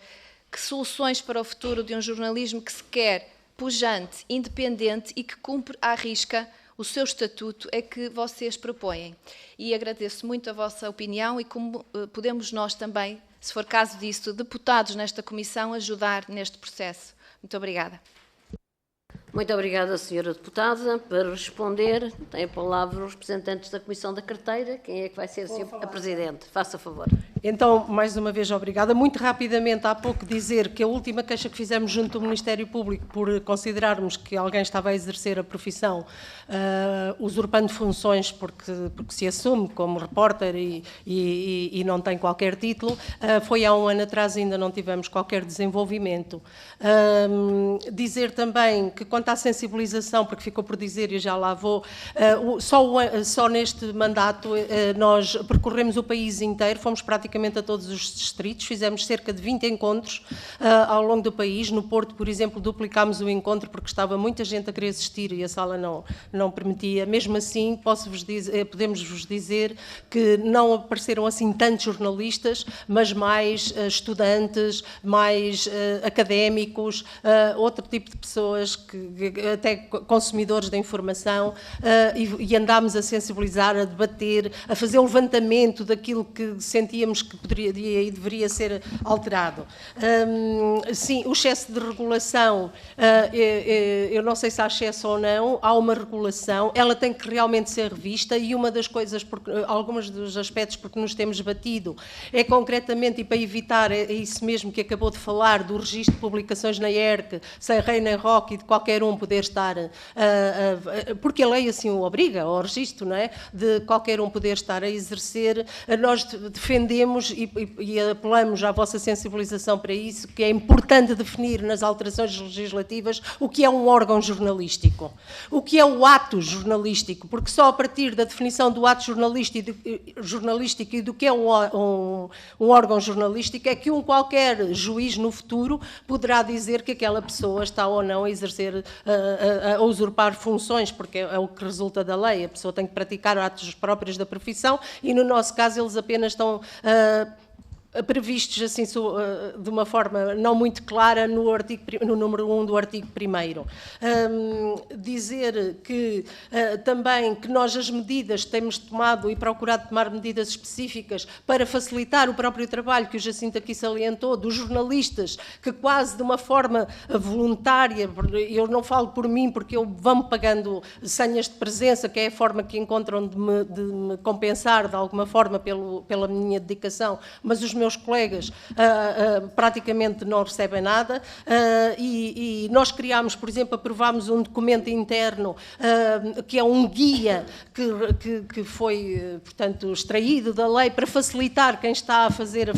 que soluções para o futuro de um jornalismo que se quer pujante, independente e que cumpre à risca o seu estatuto é que vocês propõem? E agradeço muito a vossa opinião e como podemos nós também, se for caso disso, deputados nesta comissão, ajudar neste processo. Muito obrigada. Muito obrigada, Sra. Deputada. Para responder, tem a palavra os representantes da Comissão da Carteira. Quem é que vai ser a Presidente? Faça favor. Então, mais uma vez, obrigada. Muito rapidamente, há pouco dizer que a última queixa que fizemos junto do Ministério Público por considerarmos que alguém estava a exercer a profissão usurpando funções porque se assume como repórter e não tem qualquer título, foi há um ano atrás e ainda não tivemos qualquer desenvolvimento. Dizer também que quanto à sensibilização, porque ficou por dizer e já lá vou, só neste mandato nós percorremos o país inteiro, fomos praticamente a todos os distritos, fizemos cerca de 20 encontros ao longo do país. No Porto, por exemplo, duplicámos o encontro porque estava muita gente a querer assistir e a sala não permitia. Mesmo assim, podemos-vos dizer que não apareceram assim tantos jornalistas, mas mais estudantes, mais académicos, outro tipo de pessoas, até consumidores da informação, e andámos a sensibilizar, a debater, a fazer o levantamento daquilo que sentíamos que poderia e deveria ser alterado. Sim, o excesso de regulação, eu não sei se há excesso ou não, há uma regulação, ela tem que realmente ser revista e uma das coisas, alguns dos aspectos porque nos temos batido, é concretamente, e para evitar isso mesmo que acabou de falar, do registro de publicações na ERC, sem rei nem roque e de qualquer um poder estar, porque a lei assim o obriga, ao registro, não é? De qualquer um poder estar a exercer, nós defendemos e apelamos à vossa sensibilização para isso, que é importante definir nas alterações legislativas o que é um órgão jornalístico, o que é o ato jornalístico, porque só a partir da definição do ato jornalístico e do que é um órgão jornalístico é que qualquer juiz no futuro poderá dizer que aquela pessoa está ou não a exercer, a usurpar funções, porque é o que resulta da lei. A pessoa tem que praticar atos próprios da profissão e, no nosso caso, eles apenas estão previstos assim de uma forma não muito clara no número 1 do artigo 1º. Dizer que também que nós as medidas temos tomado e procurado tomar medidas específicas para facilitar o próprio trabalho que o Jacinto aqui salientou, dos jornalistas, que quase de uma forma voluntária, eu não falo por mim porque eu vão pagando senhas de presença, que é a forma que encontram de me compensar de alguma forma pela minha dedicação, mas os meus colegas praticamente não recebem nada, e nós criámos, por exemplo, aprovámos um documento interno que é um guia que foi, portanto, extraído da lei para facilitar quem está a fazer a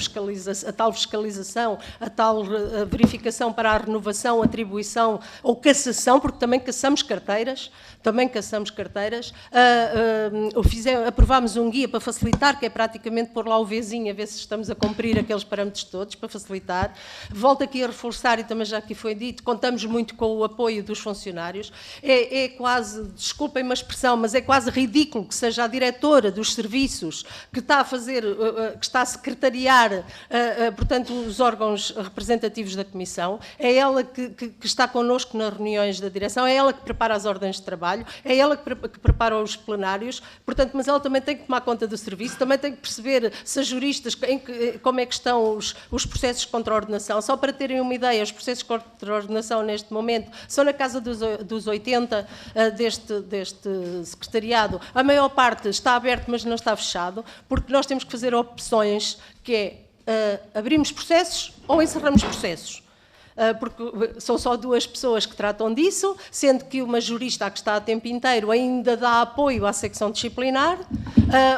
tal fiscalização, a tal verificação para a renovação, atribuição ou cassação, porque também cassamos carteiras, aprovámos um guia para facilitar, que é praticamente pôr lá o Vzinho, a ver se estamos a cumprir aqueles parâmetros todos, para facilitar. Volto aqui a reforçar, e também já aqui foi dito, contamos muito com o apoio dos funcionários. É quase, desculpem-me a expressão, mas é quase ridículo que seja a diretora dos serviços que está a secretariar, portanto, os órgãos representativos da Comissão, é ela que está connosco nas reuniões da direção, é ela que prepara as ordens de trabalho, é ela que prepara os plenários, portanto, mas ela também tem que tomar conta do serviço, também tem que perceber se as juristas, como é que estão os processos contra a ordenação. Só para terem uma ideia, os processos contra a ordenação neste momento são na casa dos 80 deste secretariado. A maior parte está aberto, mas não está fechado, porque nós temos que fazer opções, que é abrimos processos ou encerramos processos. Porque são só 2 pessoas que tratam disso, sendo que uma jurista que está a tempo inteiro ainda dá apoio à secção disciplinar,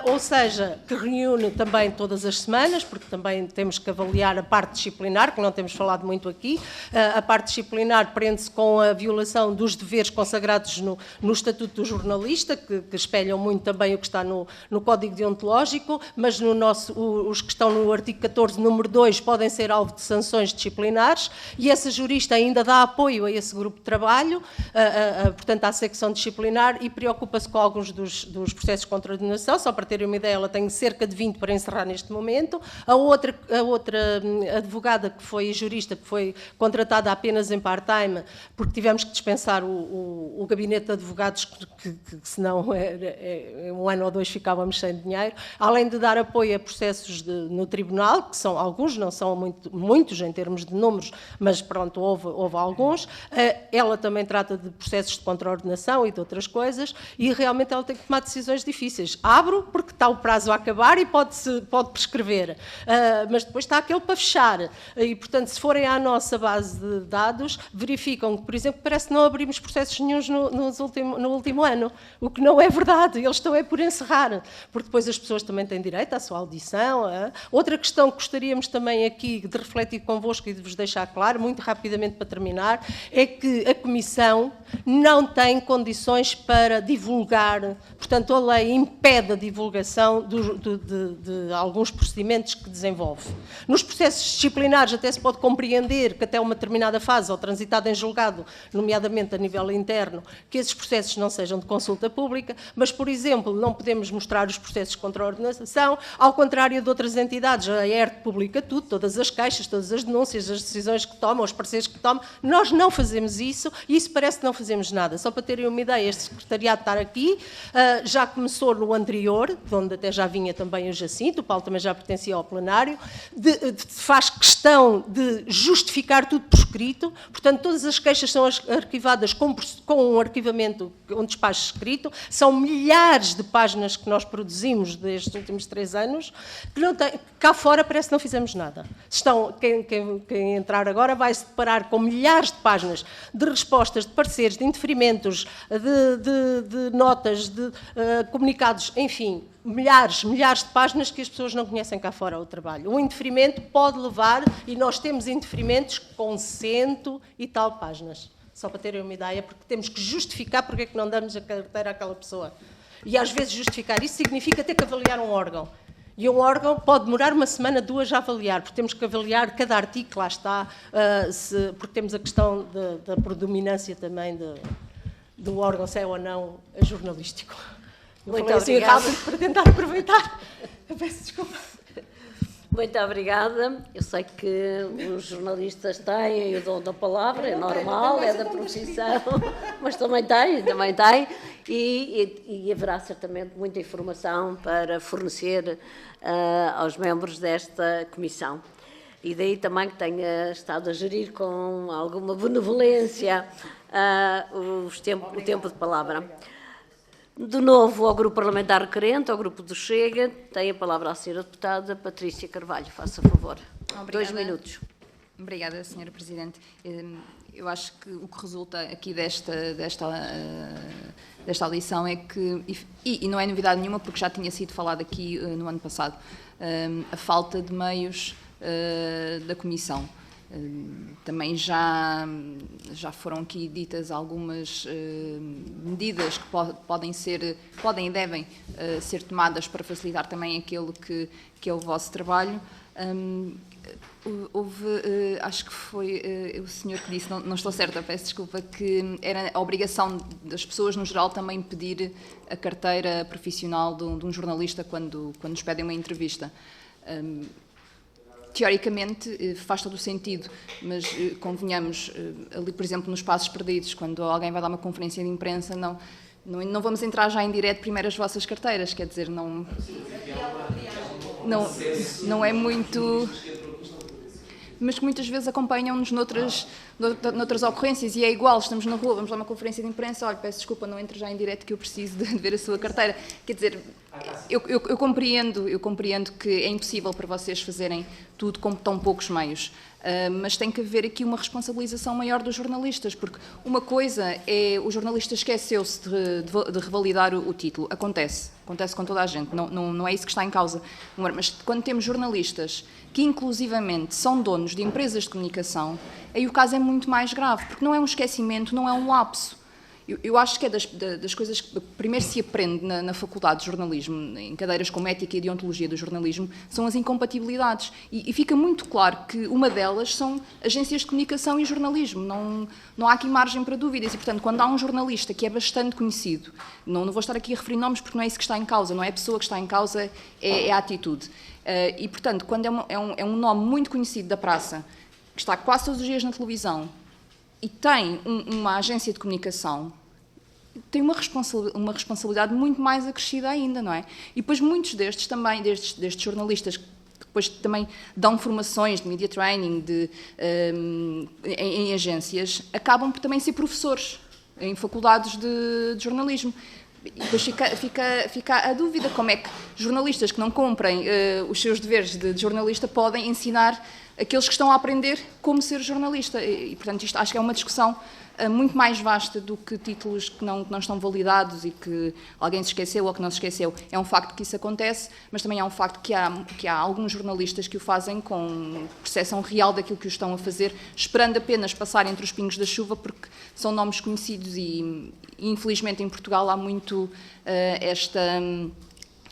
ou seja, que reúne também todas as semanas, porque também temos que avaliar a parte disciplinar, que não temos falado muito aqui. A parte disciplinar prende-se com a violação dos deveres consagrados no Estatuto do Jornalista, que espelham muito também o que está no Código Deontológico, mas os que estão no artigo 14, número 2, podem ser alvo de sanções disciplinares, e essa jurista ainda dá apoio a esse grupo de trabalho, portanto, à secção disciplinar, e preocupa-se com alguns dos processos contra a ordenação. Só para terem uma ideia, ela tem cerca de 20 para encerrar neste momento. A outra advogada, que foi jurista, que foi contratada apenas em part-time, porque tivemos que dispensar o gabinete de advogados, que senão um ano ou 2 ficávamos sem dinheiro, além de dar apoio a processos no tribunal, que são alguns, não são muitos em termos de números, mas pronto, houve alguns. Ela também trata de processos de contraordenação e de outras coisas, e realmente ela tem que tomar decisões difíceis. Abro porque está o prazo a acabar e pode prescrever, mas depois está aquele para fechar. E, portanto, se forem à nossa base de dados, verificam que, por exemplo, parece que não abrimos processos nenhuns no último ano, o que não é verdade. Eles estão por encerrar, porque depois as pessoas também têm direito à sua audição. Outra questão que gostaríamos também aqui de refletir convosco e de vos deixar claro, muito rapidamente para terminar, é que a Comissão não tem condições para divulgar, portanto, a lei impede a divulgação de alguns procedimentos que desenvolve. Nos processos disciplinares até se pode compreender que até uma determinada fase, ou transitado em julgado, nomeadamente a nível interno, que esses processos não sejam de consulta pública, mas, por exemplo, não podemos mostrar os processos contra a ordenação, ao contrário de outras entidades. A ERT publica tudo, todas as queixas, todas as denúncias, as decisões que toma, os pareceres que toma. Nós não fazemos isso, e isso parece que não fazemos nada. Só para terem uma ideia, este secretariado estar aqui já começou no anterior, onde até já vinha também o Jacinto, o Paulo também já pertencia ao plenário, faz questão de justificar tudo por escrito. Portanto, todas as queixas são arquivadas com um arquivamento, um despacho escrito. São milhares de páginas que nós produzimos destes últimos 3 anos, que não tem, cá fora parece que não fizemos nada. Quem entrar agora vai se deparar com milhares de páginas de respostas, de pareceres, de indeferimentos, de notas, de comunicados, enfim, milhares de páginas que as pessoas não conhecem cá fora o trabalho. O indeferimento pode levar, e nós temos indeferimentos com 100 e tal páginas. Só para terem uma ideia, porque temos que justificar porque é que não damos a carteira àquela pessoa. E às vezes justificar isso significa ter que avaliar um órgão. E um órgão pode demorar 1 semana, 2 a avaliar, porque temos que avaliar cada artigo que lá está, porque temos a questão da predominância também do órgão, se é ou não jornalístico. Eu falei assim rápido para tentar aproveitar. Peço desculpa. Muito obrigada. Eu sei que os jornalistas têm o dom da palavra, é normal, é da profissão, mas também tem. E haverá certamente muita informação para fornecer aos membros desta comissão. E daí também que tenha estado a gerir com alguma benevolência o tempo de palavra. De novo, ao Grupo Parlamentar Requerente, ao Grupo do Chega, tem a palavra a Sra. Deputada Patrícia Carvalho. Faça favor. Obrigada. 2 minutos. Obrigada, Sra. Presidente. Eu acho que o que resulta aqui desta audição é que, e não é novidade nenhuma, porque já tinha sido falado aqui no ano passado, a falta de meios da Comissão. Também já foram aqui ditas algumas medidas que podem e devem ser tomadas para facilitar também aquele que é o vosso trabalho. Acho que foi o senhor que disse, não estou certa, peço desculpa, que era a obrigação das pessoas no geral também pedir a carteira profissional de um jornalista quando nos pedem uma entrevista. Teoricamente faz todo o sentido, mas convenhamos, ali por exemplo nos Passos Perdidos, quando alguém vai dar uma conferência de imprensa, não vamos entrar já em direto primeiro as vossas carteiras, quer dizer, não é muito... Mas que muitas vezes acompanham-nos noutras ocorrências, e é igual, estamos na rua, vamos dar uma conferência de imprensa, olha, peço desculpa, não entre já em direto que eu preciso de ver a sua carteira. Quer dizer, eu compreendo que é impossível para vocês fazerem tudo com tão poucos meios, mas tem que haver aqui uma responsabilização maior dos jornalistas, porque uma coisa é o jornalista esqueceu-se de revalidar o título, acontece com toda a gente, não é isso que está em causa, mas quando temos jornalistas que inclusivamente são donos de empresas de comunicação, aí o caso é muito mais grave, porque não é um esquecimento, não é um lapso. Eu acho que é das coisas que primeiro se aprende na faculdade de jornalismo, em cadeiras como ética e deontologia do jornalismo, são as incompatibilidades. E fica muito claro que uma delas são agências de comunicação e jornalismo. Não há aqui margem para dúvidas. E, portanto, quando há um jornalista que é bastante conhecido, não vou estar aqui a referir nomes porque não é isso que está em causa, não é a pessoa que está em causa, é a atitude. E, portanto, quando é um nome muito conhecido da praça, que está quase todos os dias na televisão, e tem uma agência de comunicação, tem uma responsabilidade muito mais acrescida ainda, não é? E depois muitos destes jornalistas que depois também dão formações de media training em agências, acabam por também ser professores em faculdades de jornalismo. E depois fica a dúvida como é que jornalistas que não cumprem os seus deveres de jornalista podem ensinar aqueles que estão a aprender como ser jornalista. E portanto, isto acho que é uma discussão muito mais vasta do que títulos que não estão validados e que alguém se esqueceu ou que não se esqueceu. É um facto que isso acontece, mas também é um facto que há alguns jornalistas que o fazem com percepção real daquilo que o estão a fazer, esperando apenas passar entre os pingos da chuva, porque são nomes conhecidos e infelizmente em Portugal há muito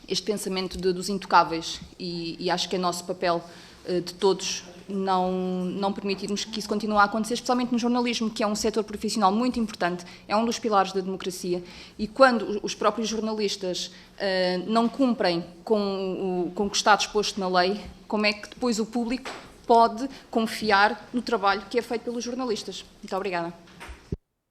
este pensamento dos intocáveis e acho que é nosso papel de todos não permitirmos que isso continue a acontecer, especialmente no jornalismo, que é um setor profissional muito importante, é um dos pilares da democracia, e quando os próprios jornalistas não cumprem com o que está disposto na lei, como é que depois o público pode confiar no trabalho que é feito pelos jornalistas? Muito obrigada.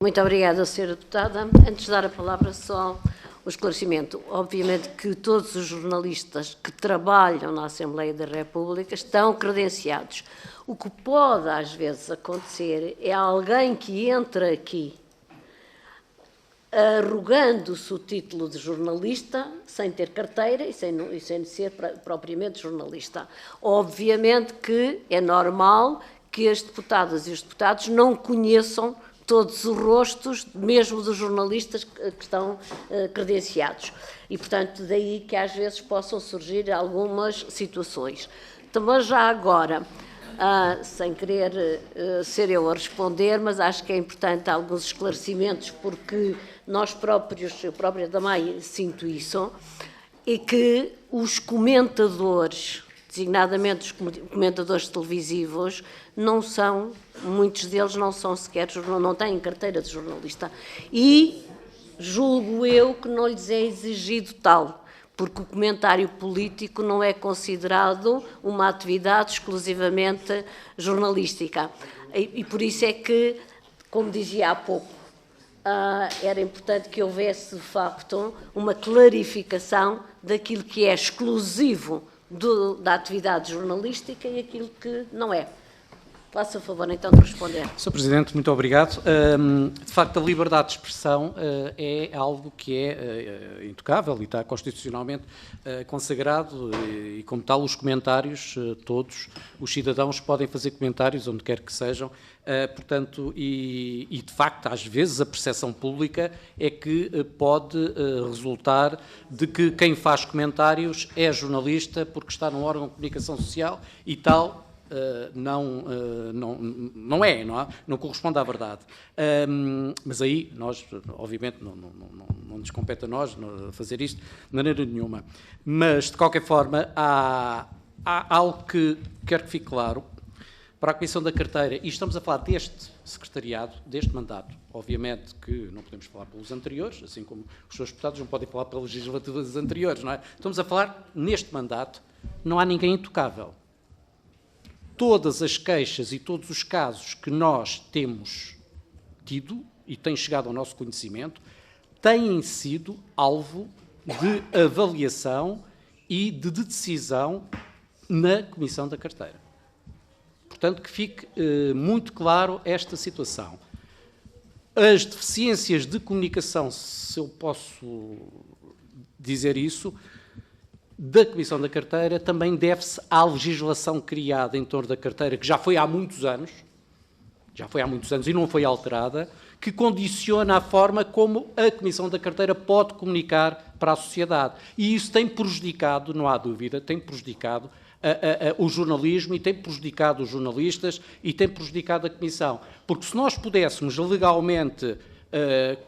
Muito obrigada, Sra. Deputada. Antes de dar a palavra, só o esclarecimento. Obviamente que todos os jornalistas que trabalham na Assembleia da República estão credenciados. O que pode, às vezes, acontecer é alguém que entra aqui arrogando-se o título de jornalista, sem ter carteira e sem ser propriamente jornalista. Obviamente que é normal que as deputadas e os deputados não conheçam todos os rostos, mesmo dos jornalistas que estão credenciados. E, portanto, daí que às vezes possam surgir algumas situações. Também já agora, sem querer ser eu a responder, mas acho que é importante alguns esclarecimentos, porque nós próprios, eu própria também sinto isso, e que os comentadores, designadamente os comentadores televisivos, muitos deles não são sequer, não têm carteira de jornalista. E julgo eu que não lhes é exigido tal, porque o comentário político não é considerado uma atividade exclusivamente jornalística. E por isso é que, como dizia há pouco, era importante que houvesse, de facto, uma clarificação daquilo que é exclusivo da atividade jornalística e aquilo que não é. Faça o favor, então, de responder. Sr. Presidente, muito obrigado. De facto, a liberdade de expressão é algo que é intocável e está constitucionalmente consagrado e, como tal, os comentários, todos os cidadãos podem fazer comentários onde quer que sejam, portanto, e de facto, às vezes, a percepção pública é que pode resultar de que quem faz comentários é jornalista porque está num órgão de comunicação social e tal. Não corresponde à verdade. Mas aí nós, obviamente, não nos compete a nós fazer isto de maneira nenhuma. Mas, de qualquer forma, há algo que quero que fique claro para a Comissão da Carteira, e estamos a falar deste secretariado, deste mandato. Obviamente que não podemos falar pelos anteriores, assim como os seus deputados não podem falar pelas legislativas anteriores, não é? Estamos a falar, neste mandato, não há ninguém intocável. Todas as queixas e todos os casos que nós temos tido e têm chegado ao nosso conhecimento têm sido alvo de avaliação e de decisão na Comissão da Carteira. Portanto, que fique muito claro esta situação. As deficiências de comunicação, se eu posso dizer isso, da Comissão da Carteira também deve-se à legislação criada em torno da carteira, que já foi há muitos anos e não foi alterada, que condiciona a forma como a Comissão da Carteira pode comunicar para a sociedade. E isso tem prejudicado, não há dúvida, tem prejudicado o jornalismo e tem prejudicado os jornalistas e tem prejudicado a Comissão. Porque se nós pudéssemos legalmente,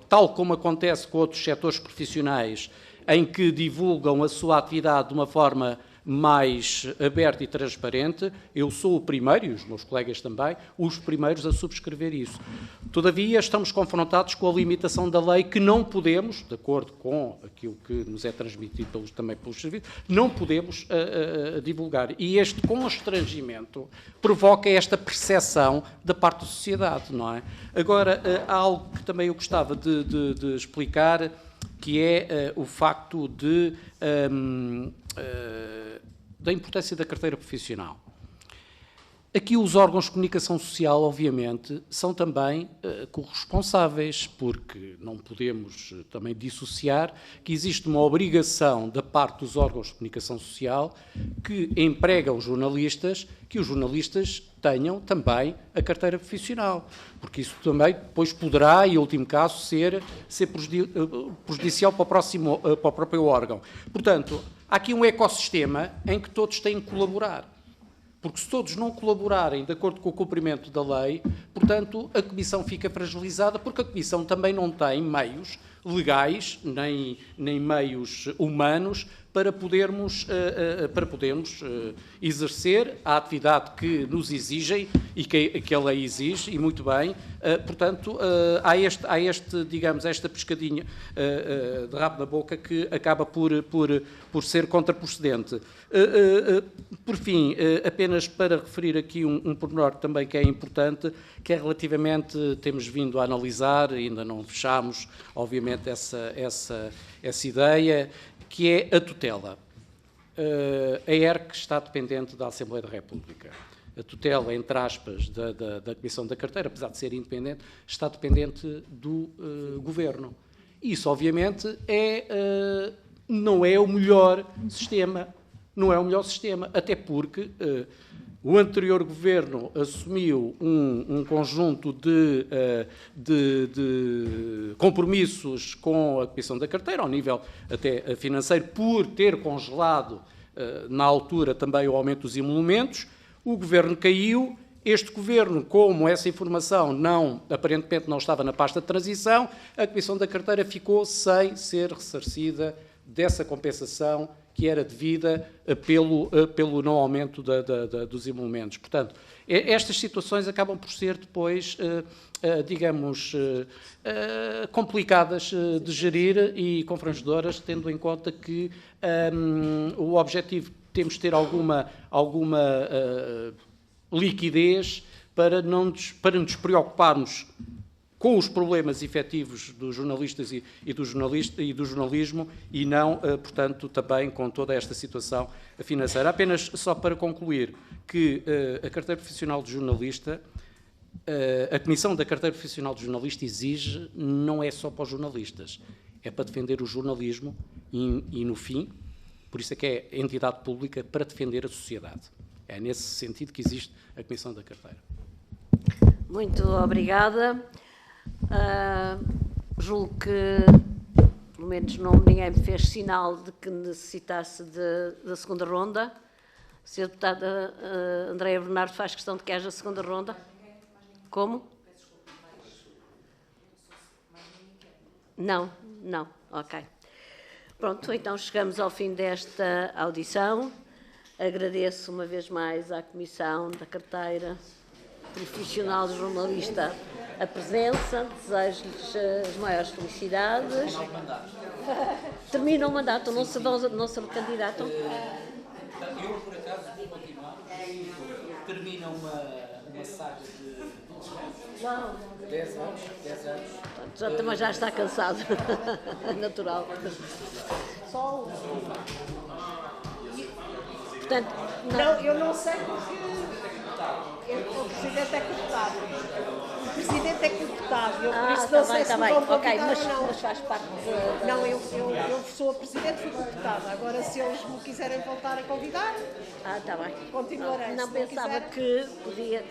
tal como acontece com outros setores profissionais, em que divulgam a sua atividade de uma forma mais aberta e transparente, eu sou o primeiro, e os meus colegas também, os primeiros a subscrever isso. Todavia, estamos confrontados com a limitação da lei que não podemos, de acordo com aquilo que nos é transmitido também pelos serviços, não podemos divulgar. E este constrangimento provoca esta percepção da parte da sociedade, não é? Agora, há algo que também eu gostava de explicar, que é o facto da importância da carteira profissional. Aqui os órgãos de comunicação social, obviamente, são também corresponsáveis, porque não podemos também dissociar que existe uma obrigação da parte dos órgãos de comunicação social que empregam jornalistas, que os jornalistas tenham também a carteira profissional, porque isso também depois poderá, em último caso, ser prejudicial para o próprio órgão. Portanto, há aqui um ecossistema em que todos têm que colaborar. Porque se todos não colaborarem de acordo com o cumprimento da lei, portanto, a Comissão fica fragilizada, porque a Comissão também não tem meios legais, nem meios humanos, para podermos exercer a atividade que nos exigem e que a lei exige, e muito bem. Portanto, há digamos, esta pescadinha de rabo na boca que acaba por ser contraprocedente. Por fim, apenas para referir aqui um pormenor também que é importante, que é relativamente, temos vindo a analisar, ainda não fechámos, obviamente, essa ideia, que é a tutela. A ERC está dependente da Assembleia da República. A tutela, entre aspas, da Comissão da Carteira, apesar de ser independente, está dependente do Governo. Isso, obviamente, não é o melhor sistema. Não é o melhor sistema, até porque o anterior Governo assumiu um conjunto de compromissos com a Comissão da Carteira, ao nível até financeiro, por ter congelado, na altura, também o aumento dos emolumentos. O Governo caiu. Este Governo, como essa informação aparentemente não estava na pasta de transição, a Comissão da Carteira ficou sem ser ressarcida dessa compensação que era devida pelo não aumento dos emolumentos. Portanto, estas situações acabam por ser depois, digamos, complicadas de gerir e confrangedoras, tendo em conta que o objetivo, temos de ter alguma liquidez para nos preocuparmos com os problemas efetivos dos jornalistas e do jornalismo e não, portanto, também com toda esta situação financeira. Apenas só para concluir que a carteira profissional de jornalista, a Comissão da Carteira Profissional de Jornalista exige, não é só para os jornalistas, é para defender o jornalismo e no fim, por isso é que é entidade pública para defender a sociedade. É nesse sentido que existe a Comissão da Carteira. Muito obrigada. Julgo que, pelo menos ninguém me fez sinal de que necessitasse da segunda ronda. A Sra. Deputada Andreia Bernardo faz questão de que haja segunda ronda. Como? Não, ok. Pronto, então chegamos ao fim desta audição. Agradeço uma vez mais à Comissão da Carteira Profissional de Jornalista a presença, desejo-lhes as maiores felicidades. Termina o mandato, não se recandidatam? Eu, por acaso, vou continuar. Termina uma saga de 10 anos. Também já está cansado. É natural. Portanto, Não, eu não sei porque o Presidente é deputado. O Presidente é deputado. Eu por isso não sei se me vão convidar ok, ou não. mas faz parte de... Não, eu sou a Presidente, fui deputada. Agora, se eles me quiserem voltar a convidar, está bem. continuarei. Não Se pensava quiserem. que podia...